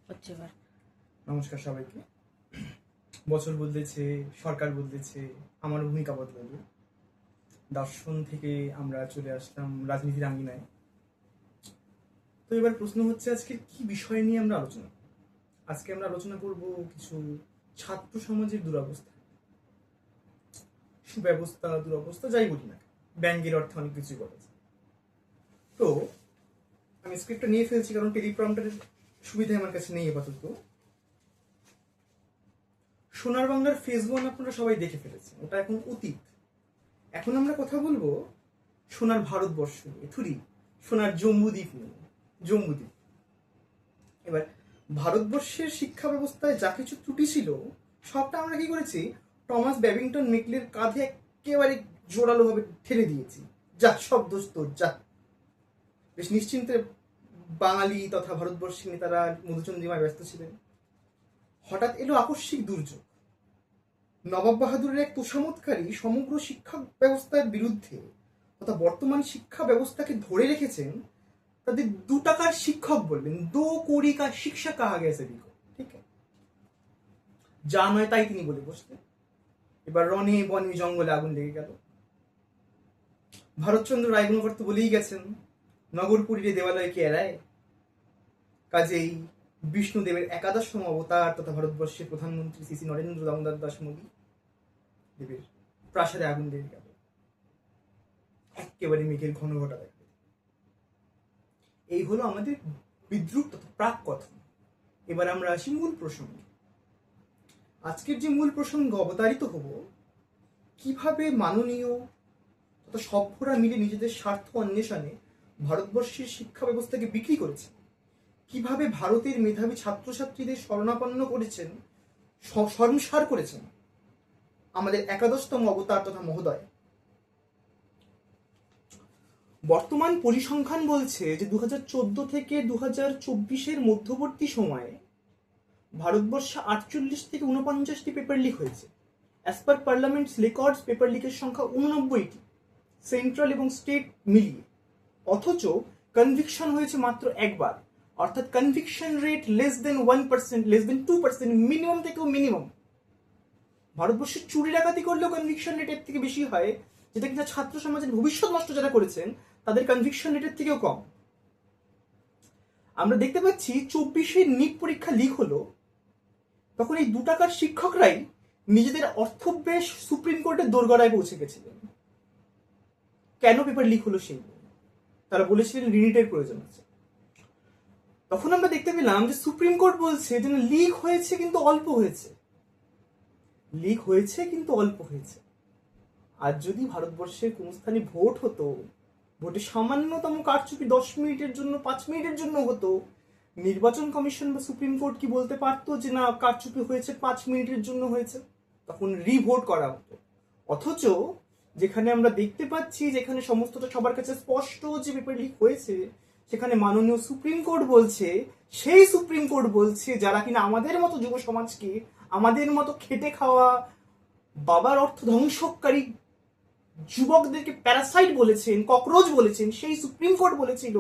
হচ্ছে এবার। নমস্কার সবাইকে। বছর বদলেছে, সরকার বদলেছে, আমার ভূমিকা বদলালো। দর্শন থেকে আমরা চলে আসলাম রাজনীতির আঙিনায়। তো এবার প্রশ্ন হচ্ছে, আজকে কি বিষয় নিয়ে আমরা আলোচনা করব? আজকে আমরা আলোচনা করব কিছু ছাত্র সমাজের দুরবস্থা, সুব্যবস্থা, দুরবস্থা, যাই বলি না, ব্যাংকের অর্থে অনেক কিছুই বলা যায়। তো আমি স্ক্রিপ্টটা নিয়ে ফেলছি, কারণ টেলিপ্রম্পটারের সুবিধা আমার কাছে নেই আপাতত। সোনার বাংলার ফেজ 1 আপনারা সবাই দেখে ফেলেছেন, ওটা এখন অতীত। এখন আমরা কথা বলবো সোনার ভারতবর্ষ নিয়ে, থুরি সোনার জম্বুদ্বীপ নিয়ে। জম্বুদ্বীপ। এবার ভারতবর্ষের শিক্ষা ব্যবস্থায় যা কিছু ত্রুটি ছিল, সবটা আমরা কি করেছি, টমাস ব্যাবিংটন মেকলের কাঁধে একেবারে জোরালোভাবে ঠেলে দিয়েছি। যা, সব দোষ তোর, যা। বেশ নিশ্চিন্তে বাঙালি তথা ভারতবর্ষের নেতারা মধুচন্দ্রিমায় ব্যস্ত ছিলেন। হঠাৎ এলো আকস্মিক দুর্যোগ। নবাব বাহাদুরের এক তোষামতকারী সমগ্র শিক্ষা ব্যবস্থার বিরুদ্ধে তথা বর্তমান শিক্ষা ব্যবস্থাকে ধরে রেখেছেন। তাদের 2 টাকার শিক্ষক বললেন, 2 কৌড়ি কা শিক্ষা কাহা গেছে বিকো, ঠিক আছে? যা নয় তাই তিনি বলে বসলেন। এবার রনে বনে জঙ্গলে আগুন লেগে গেল। ভারতচন্দ্র রায়গুণকর তো বলেই গেছেন, নগরপুরীরে দেবালয়কে এড়ায়। কাজেই বিষ্ণুদেবের একাদশতম অবতার তথা ভারতবর্ষের প্রধানমন্ত্রী শ্রী নরেন্দ্র দামোদর দাস মোদী দেবের প্রাসাদে আগুন লেগে গেল। একেবারে মেঘের ঘন ঘটা দেখা। এই হলো আমাদের বিদ্রুপ তথা প্রাক কথন। এবার আমরা আসি মূল প্রসঙ্গে। আজকের যে মূল প্রসঙ্গ অবতারিত হব, কিভাবে মাননীয় তথা সভ্যরা মিলে নিজেদের স্বার্থ অন্বেষণে ভারতবর্ষের শিক্ষা ব্যবস্থাকে বিক্রি করেছেন, কিভাবে ভারতের মেধাবী ছাত্রছাত্রীদের শরণাপন্ন করেছেন, সংসার করেছেন আমাদের একাদশতম অবতার তথা মহোদয়। বর্তমান পরিসংখ্যান বলছে যে 2014 থেকে 2024-এর মধ্যবর্তী সময়ে ভারতবর্ষে 48 থেকে 49টি পেপার লিক হয়েছে। As per parliament's records paper লিকের সংখ্যা 89টি, সেন্ট্রাল এবং স্টেট মিলিয়ে। অথচ কনভিকশন হয়েছে মাত্র একবার, অর্থাৎ conviction rate less than 1%, less than 2%, minimum থেকেও মিনিমাম। ভারতবর্ষে চুরি ডাকাতি করলেও কনভিকশন রেট এর থেকে বেশি হয়, যেটা কিনা ছাত্র সমাজের ভবিষ্যৎ নষ্ট যারা করেছেন তাদের কনভিকশন রেটের থেকেও কম। আমরা দেখতে পাচ্ছি 24-এর নিট পরীক্ষা লিক হলো, তখন এই 2 টাকার শিক্ষকরাই নিজেদের অর্থব্যয় সুপ্রিম কোর্টের দোরগড়ায় পৌঁছে গেছিলেন। কেন পেপার লিক হলো সেই, তারা বলেছিলেন রিনিটের প্রয়োজন আছে। তখন আমরা দেখতে পেলাম যে সুপ্রিম কোর্ট বলছে যে লিক হয়েছে কিন্তু অল্প হয়েছে, লিক হয়েছে কিন্তু অল্প হয়েছে। আর যদি ভারতবর্ষের কোন স্থানে ভোট হতো, ভোটে সামান্যতম কারচুপি 10 মিনিটের জন্য, 5 মিনিটের জন্য হতো, নির্বাচন কমিশন বা সুপ্রিম কোর্ট কি বলতে পারতো যে না, কারচুপি হয়েছে 5 মিনিটের জন্য হয়েছে, তখন রিভোট করা হতো। অথচ যেখানে আমরা দেখতে পাচ্ছি, যেখানে সমস্তটা সবার কাছে স্পষ্ট যে পেপার লিক হয়েছে, সেখানে মাননীয় সুপ্রিম কোর্ট বলছে, সেই সুপ্রিম কোর্ট বলছে যারা কিনা আমাদের মতো যুব সমাজকে, আমাদের মতো খেটে খাওয়া বাবার অর্থ ধ্বংসকারী যুবকদেরকে প্যারাসাইট বলেছেন, ককরোচ বলেছেন, সেই সুপ্রিম কোর্ট বলেছিল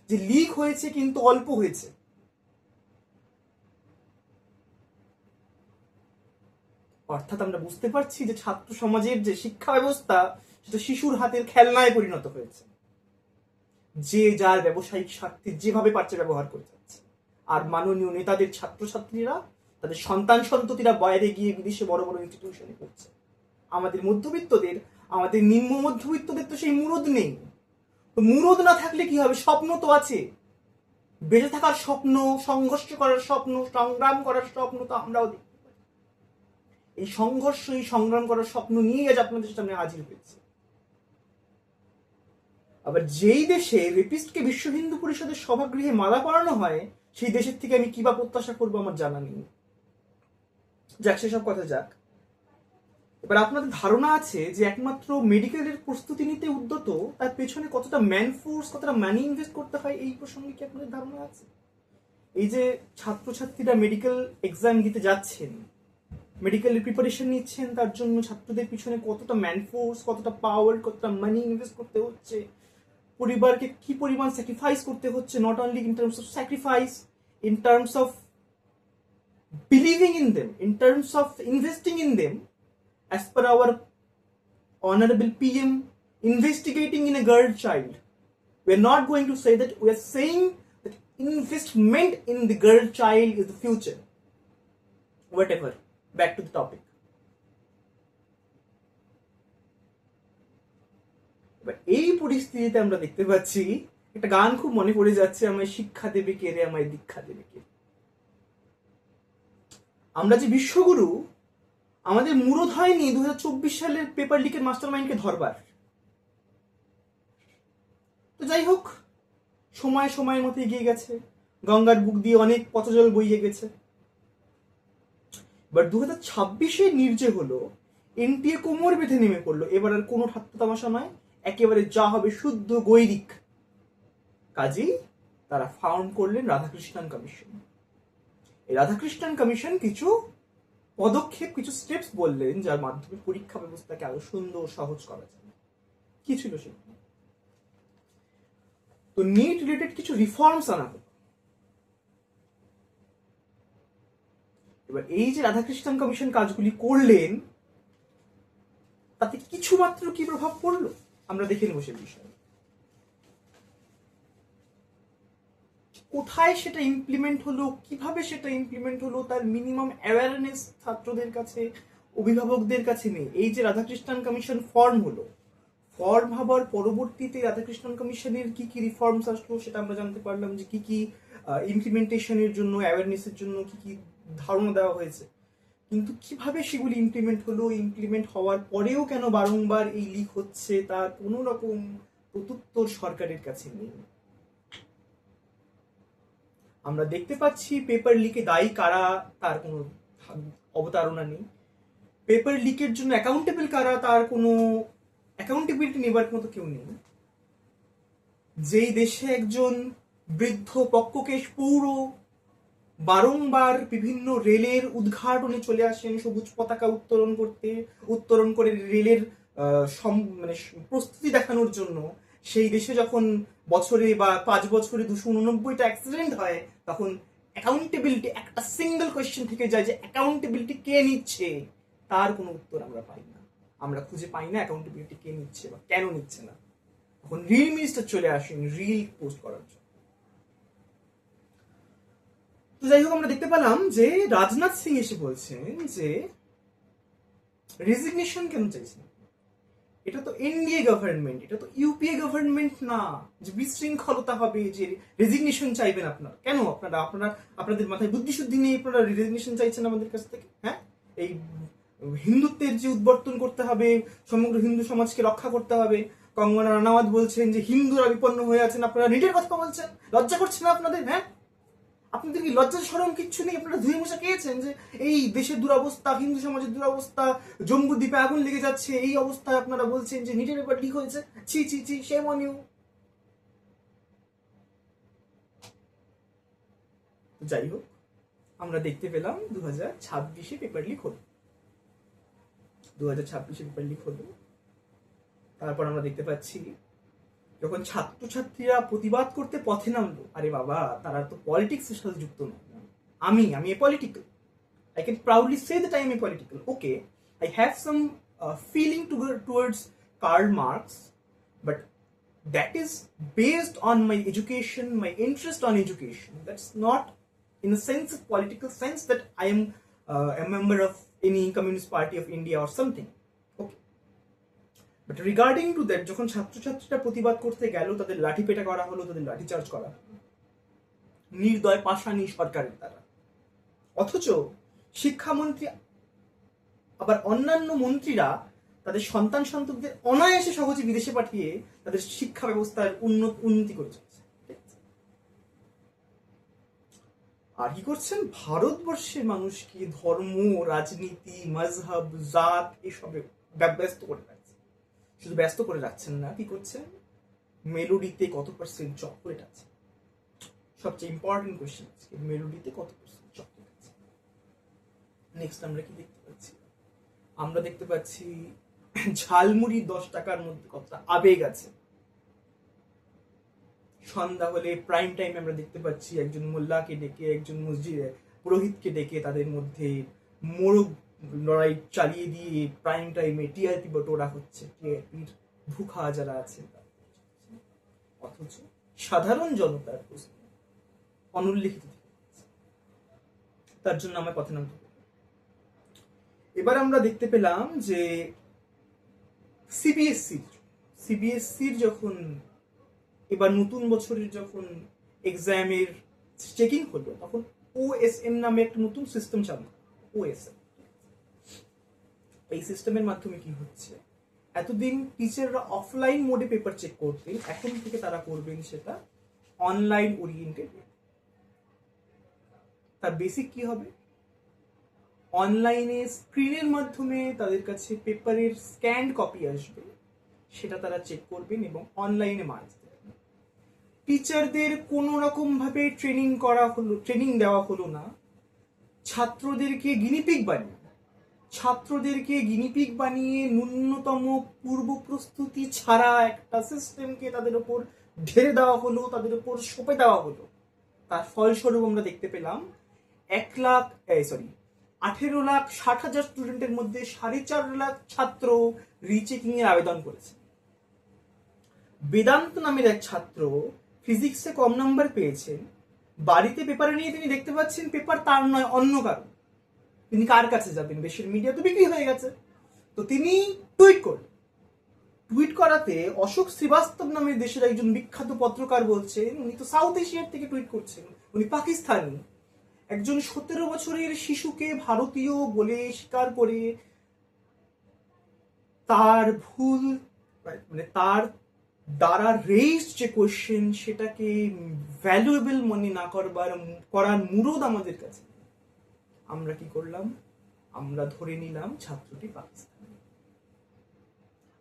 যে লিক হয়েছে কিন্তু অল্প হয়েছে। অর্থাৎ আমরা বুঝতে পারছি যে ছাত্র সমাজের যে শিক্ষা ব্যবস্থা, সেটা শিশুর হাতের খেলনায় পরিণত হয়েছে, যে যার ব্যবসায়িক স্বার্থে যেভাবে পারছে ব্যবহার করে যাচ্ছে। আর মাননীয় নেতাদের ছাত্রছাত্রীরা, তাদের সন্তান সন্ততিরা বাইরে গিয়ে বিদেশে বড় বড় ইনস্টিটিউশনে পড়ছে। আমাদের মধ্যবিত্তদের, আমাদের নিম্ন মধ্যবিত্তদের তো সেই মুরদ নেই। তো মুরদ না থাকলে কি হবে? স্বপ্ন তো আছে, বেঁচে থাকার স্বপ্ন, সংঘর্ষ করার স্বপ্ন, সংগ্রাম করার স্বপ্ন তো আমরাও দেখতে পাই। এই সংঘর্ষ, এই সংগ্রাম করার স্বপ্ন নিয়ে আজ আপনাদের সামনে হাজির হয়েছে। আবার যেই দেশে রেপিস্টকে বিশ্ব হিন্দু পরিষদের সভাগৃহে মালা পরানো হয়, সেই দেশের থেকে আমি কিবা প্রত্যাশা করবো আমার জানা নেই। যাক, সেসব কথা যাক। এবার আপনাদের ধারণা আছে যে একমাত্র মেডিকেলের প্রস্তুতি নিতে উদ্যত, তার পেছনে কতটা ম্যান ফোর্স, কতটা মানি ইনভেস্ট করতে হয়, এই প্রসঙ্গে কি আপনাদের ধারণা আছে? এই যে ছাত্রছাত্রীরা মেডিকেল এক্সাম দিতে যাচ্ছেন, মেডিকেলের প্রিপারেশন নিচ্ছেন, তার জন্য ছাত্রদের পিছনে কতটা ম্যান ফোর্স, কতটা পাওয়ার, কতটা মানি ইনভেস্ট করতে হচ্ছে, পরিবারকে কি পরিমাণ স্যাক্রিফাইস করতে হচ্ছে, not only in terms of sacrifice, in terms of believing in them, in terms of investing in them, as per our honorable PM investigating in a girl child. We are not going to say that, we are saying that investment in the girl child is the future. Whatever, back to the topic. এবার এই পরিস্থিতিতে আমরা দেখতে পাচ্ছি একটা গান খুব মনে পড়ে যাচ্ছে, আমায় শিক্ষা দেবে কে রে, আমায় দীক্ষা দেবে কে। আমরা যে বিশ্বগুরু, আমাদের মুরদ হয়নি 2024 সালের পেপার লিকের মাস্টার মাইন্ডকে ধরবার। তো যাই হোক, সময়ের মতো এগিয়ে গেছে, গঙ্গার বুক দিয়ে অনেক পথজল বইয়ে গেছে। বাট 2026 নির্জে হলো, এনটিএ কোমর বেঁধে নেমে পড়লো। এবার আর কোনো ঠাট্টা তামাশা নয়, একেবারে যা হবে শুদ্ধ গৈরিক। কাজেই তারা ফাউন্ড করলেন রাধাকৃষ্ণন কমিশন। এই রাধাকৃষ্ণন কমিশন কিছু পদক্ষেপ, কিছু স্টেপস বললেন যার মাধ্যমে পরীক্ষা ব্যবস্থাকে আরো সুন্দর সহজ করা যাবে। কি ছিল সেগুলো? তো নিট রিলেটেড কিছু রিফর্মস আনা হলো। এবার এই যে রাধাকৃষ্ণন কমিশন কাজগুলি করলেন, তাতে কিছু মাত্র কি প্রভাব পড়লো আমরা দেখে নেব সে বিষয়ে। কোথায় সেটা ইমপ্লিমেন্ট হলো, কিভাবে সেটা ইমপ্লিমেন্ট হলো, তার মিনিমাম অ্যাওয়ারনেস ছাত্রদের কাছে, অভিভাবকদের কাছে নেই। এই যে রাধাকৃষ্ণন কমিশন ফর্ম হলো, ফর্ম হবার পরবর্তীতে রাধাকৃষ্ণন কমিশনের কি কি রিফর্মস আসলো সেটা আমরা জানতে পারলাম, যে কি কি ইমপ্লিমেন্টেশনের জন্য, অ্যাওয়ারনেসের জন্য কি কি ধারণা দেওয়া হয়েছে। কিন্তু কিভাবে সেগুলি ইমপ্লিমেন্ট হলো, ইমপ্লিমেন্ট হওয়ার পরেও কেন বারংবার এই লিক হচ্ছে, তার কোনো রকম প্রত্যুত্তর সরকারের কাছে নেই। আমরা দেখতে পাচ্ছি পেপার লিকে দায়ী কারা তার কোনো অবতারণা নেই। পেপার লিকের জন্য অ্যাকাউন্টেবল কারা তার কোনো অ্যাকাউন্টেবিলিটি নেবার মতো কেউ নেই। যেই দেশে একজন বৃদ্ধ পক্ককেশ পৌর বারংবার বিভিন্ন রেলের উদ্ঘাটনে চলে আসেন সবুজ পতাকা উত্তোলন করে রেলের মানে প্রস্তুতি দেখানোর জন্য, সেই দেশে যখন বছরে বা 5 বছরে 289টা অ্যাক্সিডেন্ট হয়, তখন অ্যাকাউন্টেবিলিটি, একটা সিঙ্গেল কোয়েশ্চেন থেকে যায় যে অ্যাকাউন্টেবিলিটি কে নিচ্ছে, তার কোনো উত্তর আমরা পাই না। আমরা খুঁজে পাই না অ্যাকাউন্টেবিলিটি কে নিচ্ছে বা কেন নিচ্ছে না। তখন রিল মিনিস্টার চলে আসেন রিল পোস্ট করার জন্য। তো যাই হোক, আমরা দেখতে পেলাম যে রাজনাথ সিং এসে বলছেন যে রেজিগনেশন কেন চাইছেন, এটা তো এনডিএ গভর্নমেন্ট, এটা তো ইউপিএ গভর্নমেন্ট না যে বিশৃঙ্খলতা হবে, যে রেজিগনেশন চাইবেন আপনারা। কেন আপনাদের মাথায় বুদ্ধিশুদ্ধি নেই? আপনারা রেজিগনেশন চাইছেন আমাদের কাছ থেকে? হ্যাঁ, এই হিন্দুত্বের যে উদ্বর্তন করতে হবে, সমগ্র হিন্দু সমাজকে রক্ষা করতে হবে। কঙ্গনা রানাওয়াত বলছেন যে হিন্দুরা বিপন্ন হয়ে আছেন, আপনারা নিটের কথা বলছেন। লজ্জা করছে না আপনাদের? হ্যাঁ, আপনাদের কি লজ্জা শরম কিচ্ছু নেই? আপনারা ধুয়ে মুছে খেয়েছেন যে এই দেশের দুরবস্থা, হিন্দু সমাজের দুরবস্থা, জম্বু দ্বীপে আগুন লেগে যাচ্ছে, এই অবস্থায় আপনারা বলছেন যে নিটের পেপার লিক হয়েছে। ছি ছি ছি, শেম অন ইউ। যাই হোক, আমরা দেখতে পেলাম 2026 পেপার লিক হলো। 2026 পেপার লিক হলো। তারপর আমরা দেখতে পাচ্ছি যখন ছাত্রছাত্রীরা প্রতিবাদ করতে পথে নামলো, আরে বাবা, তারা তো পলিটিক্সের সাথে যুক্ত নয়। আমি a political, I can proudly say that I am a political. Okay, I have some feeling towards Karl Marx, but that is based on my education, my interest on education. That's not in a sense, of political sense, that I am a member of any Communist Party of India or something. Okay, but regarding to that, যখন ছাত্রছাত্রীরা প্রতিবাদ করতে গেল, তাদের লাঠি পেটা করা হলো, তাদের লাঠি চার্জ করা হলো নির্দয় পাষাণী সরকারের দ্বারা। অথচ শিক্ষামন্ত্রী আবার অন্যান্য মন্ত্রীরা তাদের সন্তানদের অনায়াসে সহজে বিদেশে পাঠিয়ে তাদের শিক্ষা ব্যবস্থার উন্নতি করে চলছে। আর কি করছেন? ভারতবর্ষের মানুষকে ধর্ম, রাজনীতি, মজহব, জাত এসবে ব্যস্ত করে রাখছে। শুধু ব্যস্ত করে রাখছেন না, কি করছেন? মেলোডিতে কত পার্সেন্ট চকলেট আছে? সবচেয়ে ইম্পর্টেন্ট কোয়েশ্চেন, মেলোডিতে কত পার্সেন্ট চকলেট আছে? নেক্সট আমরা কি দেখতে পাচ্ছি? আমরা দেখতে পাচ্ছি ঝালমুড়ি 10 টাকার মধ্যে কতটা আবেগ আছে। সন্ধ্যা হলে প্রাইম টাইম আমরা দেখতে পাচ্ছি একজন মোল্লাকে ডেকে একজন পুরোহিতকে ডেকে তাদের মধ্যে মোরগ লড়াই চালিয়ে দিয়ে প্রাইম টাইমে টিআরপি বটোরা হচ্ছে, টিআরপির ভুখা যারা আছে। অথচ সাধারণ জনতার প্রশ্ন অনুল্লেখিত। তার জন্য আমার কথা নামতে। এবার আমরা দেখতে পেলাম যে সিবিএসসির যখন এবার নতুন বছরের যখন এক্সামের চেকিং হলো, তখন ওএসএম নামে একটা নতুন সিস্টেম চালু। ওএসএম, এই সিস্টেমের মাধ্যমে কি হচ্ছে, এতদিন টিচাররা অফলাইন মোডে পেপার চেক করতেন, এখন থেকে তারা করবেন সেটা অনলাইন ওরিয়েন্টেড। তার বেসিক কি হবে, অনলাইনে স্ক্রিনের মাধ্যমে তাদের কাছে পেপারের স্ক্যান্ড কপি আসবে, সেটা তারা চেক করবেন এবং অনলাইনে মার্কস দেবেন। টিচারদের কোনো রকম ভাবে ট্রেনিং দেওয়া হলো না ছাত্রদেরকে গিনিপিগ বানিয়ে ন্যূনতম পূর্ব প্রস্তুতি ছাড়া একটা সিস্টেমকে তাদের উপর ঢেলে দেওয়া হলো, তাদের উপর সঁপে দেওয়া হলো। তার ফলস্বরূপ আমরা দেখতে পেলাম 18,60,000 স্টুডেন্টের মধ্যে 4.5 লাখ ছাত্র রিচেকিং এর আবেদন করেছে। বেদান্ত নামের এক ছাত্র ফিজিক্সে কম নাম্বার পেয়েছেন, বাড়িতে পেপারে নিয়ে তিনি দেখতে পাচ্ছেন পেপার তার নয়, অন্য কারণ। তিনি কার কাছে যাবেন, দেশের মিডিয়া তো বিক্রি হয়ে গেছে। তো তিনি টুইট করাতে অশোক শ্রীবাস্তব নামের দেশের একজন বিখ্যাত পত্রকার বলছেন, উনি তো সাউথ এশিয়ার থেকে টুইট করছেন, উনি পাকিস্তানি। একজন 17 বছরের শিশুকে ভারতীয় বলে স্বীকার করে তার ভুল, মানে তার দ্বারা রেইজ যে কোয়েশ্চেন সেটাকে ভ্যালুয়েবল মনে না করার মুরদ আমাদের কাছে। আমরা কি করলাম, আমরা ধরে নিলাম ছাত্রটি পাকিস্তানি।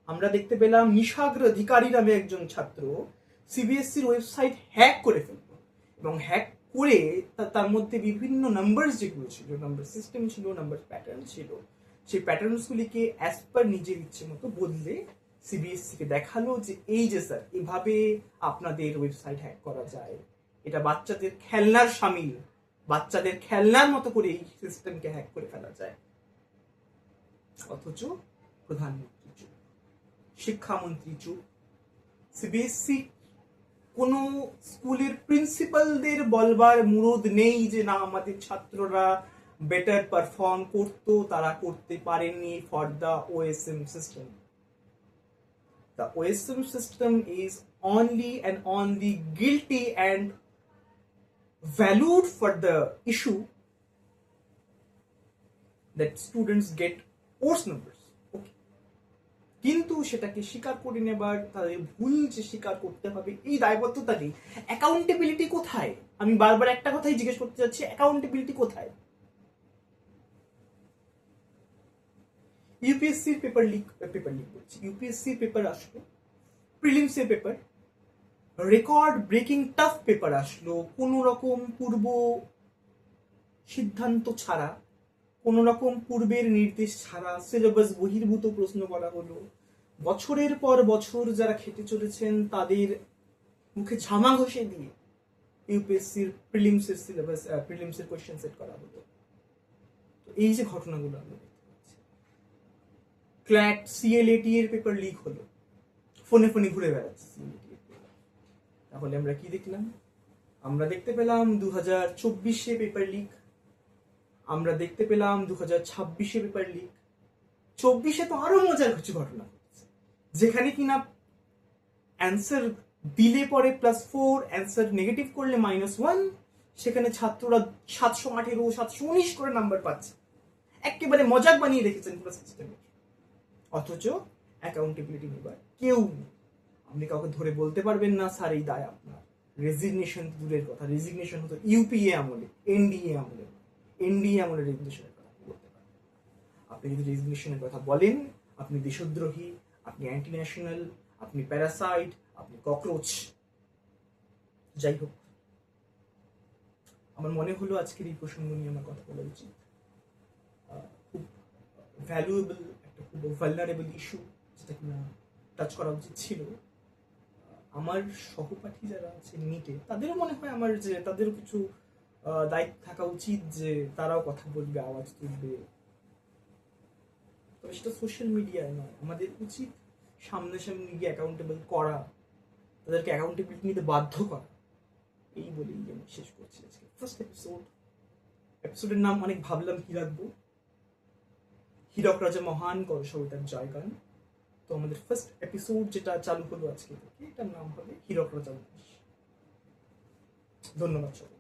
আমরা দেখতে পেলাম নিশাগ্র অধিকারী নামে একজন ছাত্র সিবিএসসির ওয়েবসাইট হ্যাক করে ফেলল, এবং হ্যাক করে তার মধ্যে বিভিন্ন নাম্বার যেগুলো ছিল, নাম্বার সিস্টেম ছিল, নাম্বার প্যাটার্ন ছিল, সেই প্যাটার্নস গুলিকে অ্যাজ পার নিজের ইচ্ছে মতো বদলে সিবিএসসি কে দেখালো যে এই যে স্যার, এভাবে আপনাদের ওয়েবসাইট হ্যাক করা যায়, এটা বাচ্চাদের খেলনার শামিল, বাচ্চাদের খেলনার মতো করে এই সিস্টেমকে হ্যাক করে ফেলা যায়। অথচ প্রধানমন্ত্রী চুপ, শিক্ষামন্ত্রী চুপ, সিবিএসসি কোন স্কুলের প্রিন্সিপালদের বলবার মুরদ নেই যে না আমাদের ছাত্ররা বেটার পারফর্ম করতো, তারা করতে পারেননি for the OSM system. The OSM system is only and only guilty and valued for the issue that students get worse numbers. Okay. কিন্তু সেটাকে স্বীকার করে নেবার, তাদের ভুল যে স্বীকার করতে হবে, এই দায়বদ্ধতা নেই। অ্যাকাউন্টেবিলিটি কোথায়? আমি বারবার একটা কথাই জিজ্ঞেস করতে চাচ্ছি, অ্যাকাউন্টেবিলিটি কোথায়? ইউপিএসসির পেপার লিক বলছি, ইউপিএসসির পেপার আসলো, প্রিলিমসের paper, record breaking tough paper আসলো, কোন রকম পূর্ব সিদ্ধান্ত ছাড়া, কোন রকম পূর্বের নির্দেশ ছাড়া সিলেবাস বহির্ভূত প্রশ্ন করা হলো। বছরের পর বছর যারা খেটে চলেছেন তাদের মুখে ঝামা ঘষে দিয়ে ইউপিএসসির প্রিলিমসের সিলেবাস, প্রিলিমসের কোয়েশ্চেন সেট করা হলো। তো এই যে ঘটনাগুলো আমরা দেখতে পাচ্ছি, ক্ল্যাট সিএলএটি এর পেপার লিক হলো, ফোনে ঘুরে বেড়াচ্ছে সিএলএটি এর পেপার। তাহলে আমরা কি দেখলাম? আমরা দেখতে পেলাম 2024-এ পেপার লিক, আমরা দেখতে পেলাম 2026-এ পেপার লিক। 24-এ তো আরো মজার কিছু ঘটনা ঘটছে, যেখানে কিনা অ্যান্সার দিলে পরে +4, অ্যান্সার নেগেটিভ করলে -1, সেখানে ছাত্ররা 718, 719 করে নাম্বার পাচ্ছে। একেবারে মজাক বানিয়ে রেখেছেন পুরো সিস্টেমে। অথচ অ্যাকাউন্টেবিলিটি নেবার কেউ নেই। আপনি কাউকে ধরে বলতে পারবেন না স্যার এই দায় আপনার। রেজিগনেশন দূরের কথা, রেজিগনেশন হতো ইউপিএ আমলে, এনডিএ আমলে রেজিগনেশনের কথা বলতে পারেন। আপনি যদি রেজিগনেশনের কথা বলেন, আপনি দেশদ্রোহী, আপনি অ্যান্টি ন্যাশনাল, আপনি প্যারাসাইট, আপনি ককরোচ। যাই হোক, আমার মনে হলো আজকের এই প্রসঙ্গ নিয়ে আমার কথা বলা উচিত। খুব ভ্যালুয়েবল একটা, খুব ভালনারেবল ইস্যু, যেটা কিনা টাচ করা উচিত ছিল। আমার সহপাঠী যারা আছে নিটে, তাদেরও মনে হয় আমার যে তাদেরও কিছু দায়িত্ব থাকা উচিত যে তারাও কথা বলবে, আওয়াজ তুলবে, তবে সেটা সোশ্যাল মিডিয়ায় নয়। আমাদের উচিত সামনাসামনি গিয়ে অ্যাকাউন্টেবল করা, তাদেরকে অ্যাকাউন্টেবিলিটি নিতে বাধ্য করা। এই বলেই আমি শেষ করছি আজকে ফার্স্ট এপিসোডের নাম অনেক ভাবলাম কি রাখবো, হীরক রাজা মহান কর সবিতার জয়গান। তো আমাদের ফার্স্ট এপিসোড যেটা চালু হলো আজকে থেকে, এটার নাম হবে হীরক রাজা মহান। ধন্যবাদ সবাই।